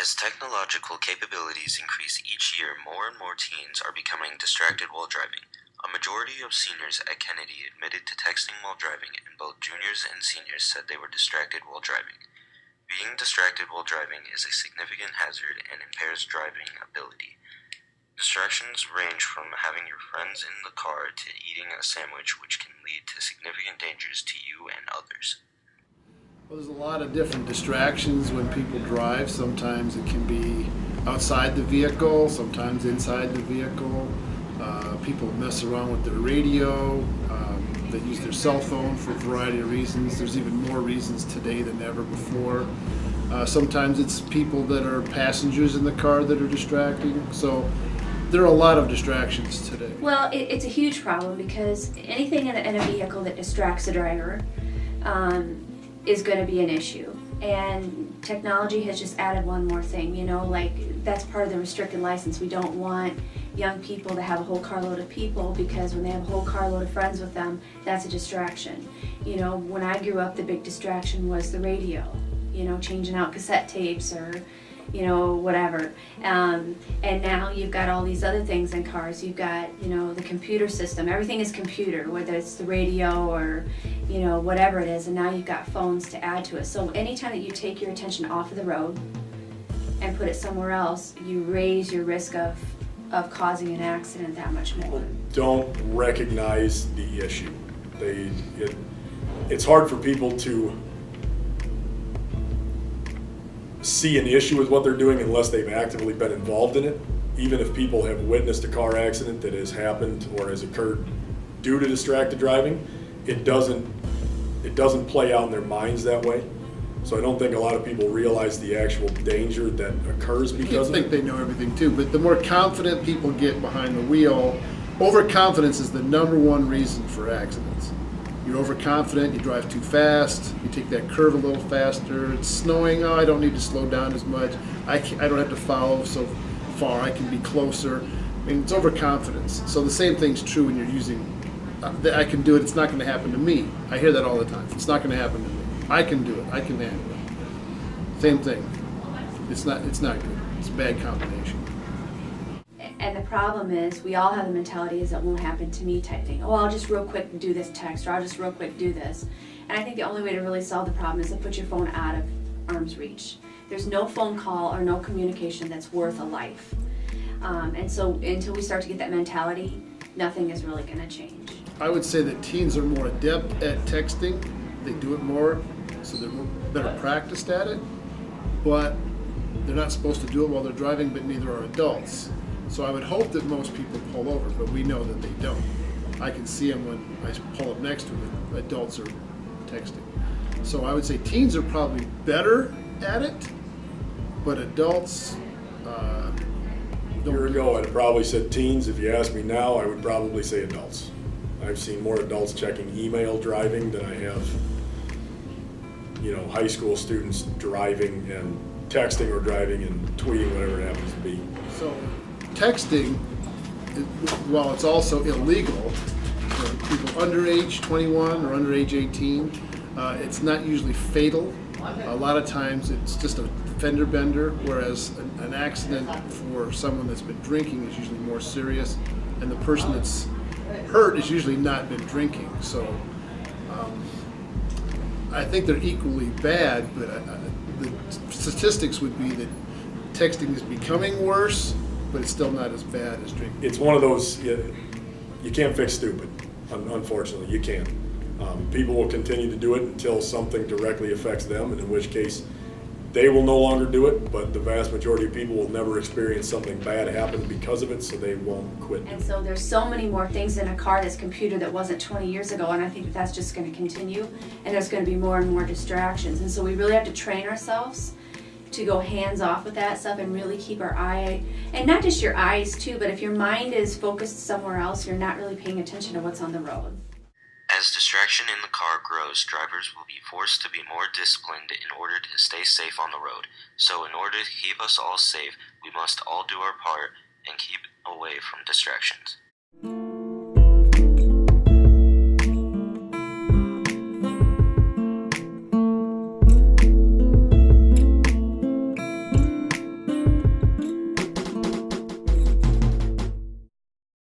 As technological capabilities increase each year, more and more teens are becoming distracted while driving. A majority of seniors at Kennedy admitted to texting while driving, and both juniors and seniors said they were distracted while driving. Being distracted while driving is a significant hazard and impairs driving ability. Distractions range from having your friends in the car to eating a sandwich, which can lead to significant dangers to you and others. Well, there's a lot of different distractions when people drive. Sometimes it can be outside the vehicle, sometimes inside the vehicle. People mess around with their radio. They use their cell phone for a variety of reasons. There's even more reasons today than ever before. Sometimes it's people that are passengers in the car that are distracting. So there are a lot of distractions today. Well, it's a huge problem because anything in a vehicle that distracts the driver is going to be an issue. And technology has just added one more thing, like that's part of the restricted license. We don't want young people to have a whole carload of people, because when they have a whole carload of friends with them, that's a distraction. When I grew up, the big distraction was the radio, changing out cassette tapes or whatever. And now you've got all these other things in cars. You've got, the computer system. Everything is computer, whether it's the radio or, whatever it is. And now you've got phones to add to it. So anytime that you take your attention off of the road and put it somewhere else, you raise your risk of causing an accident that much more. People don't recognize the issue. It's hard for people to see an issue with what they're doing unless they've actively been involved in it. Even if people have witnessed a car accident that has happened or has occurred due to distracted driving, it doesn't play out in their minds that way. So I don't think a lot of people realize the actual danger that occurs because of it. I think they know everything too, but the more confident people get behind the wheel, overconfidence is the number one reason for accidents. You're overconfident, you drive too fast, you take that curve a little faster, it's snowing, I don't need to slow down as much, I don't have to follow so far, I can be closer. It's overconfidence. So the same thing's true when you're using, I can do it, it's not going to happen to me. I hear that all the time. It's not going to happen to me. I can do it, I can handle it. Same thing. It's not good. It's a bad combination. And the problem is, we all have the mentality is it won't happen to me type thing. Oh, I'll just real quick do this text, or I'll just real quick do this. And I think the only way to really solve the problem is to put your phone out of arm's reach. There's no phone call or no communication that's worth a life. And so until we start to get that mentality, nothing is really going to change. I would say that teens are more adept at texting. They do it more, so they're better practiced at it. But they're not supposed to do it while they're driving, but neither are adults. So I would hope that most people pull over, but we know that they don't. I can see them when I pull up next to them. Adults are texting. So I would say teens are probably better at it, but adults A year ago, I'd probably said teens. If you ask me now, I would probably say adults. I've seen more adults checking email driving than I have, high school students driving and texting or driving and tweeting, whatever it happens to be. So texting, while it's also illegal for people under age 21 or under age 18, it's not usually fatal. A lot of times it's just a fender bender, whereas an accident for someone that's been drinking is usually more serious, and the person that's hurt has usually not been drinking. So I think they're equally bad, but the statistics would be that texting is becoming worse, but it's still not as bad as drinking. It's one of those, you can't fix stupid, unfortunately, you can't. People will continue to do it until something directly affects them, and in which case they will no longer do it, but the vast majority of people will never experience something bad happen because of it, so they won't quit. And so there's so many more things in a car that's computer that wasn't 20 years ago, and I think that's just going to continue, and there's going to be more and more distractions. And so we really have to train ourselves to go hands off with that stuff and really keep our eye, and not just your eyes too, but if your mind is focused somewhere else, you're not really paying attention to what's on the road. As distraction in the car grows, drivers will be forced to be more disciplined in order to stay safe on the road. So in order to keep us all safe, we must all do our part and keep away from distractions.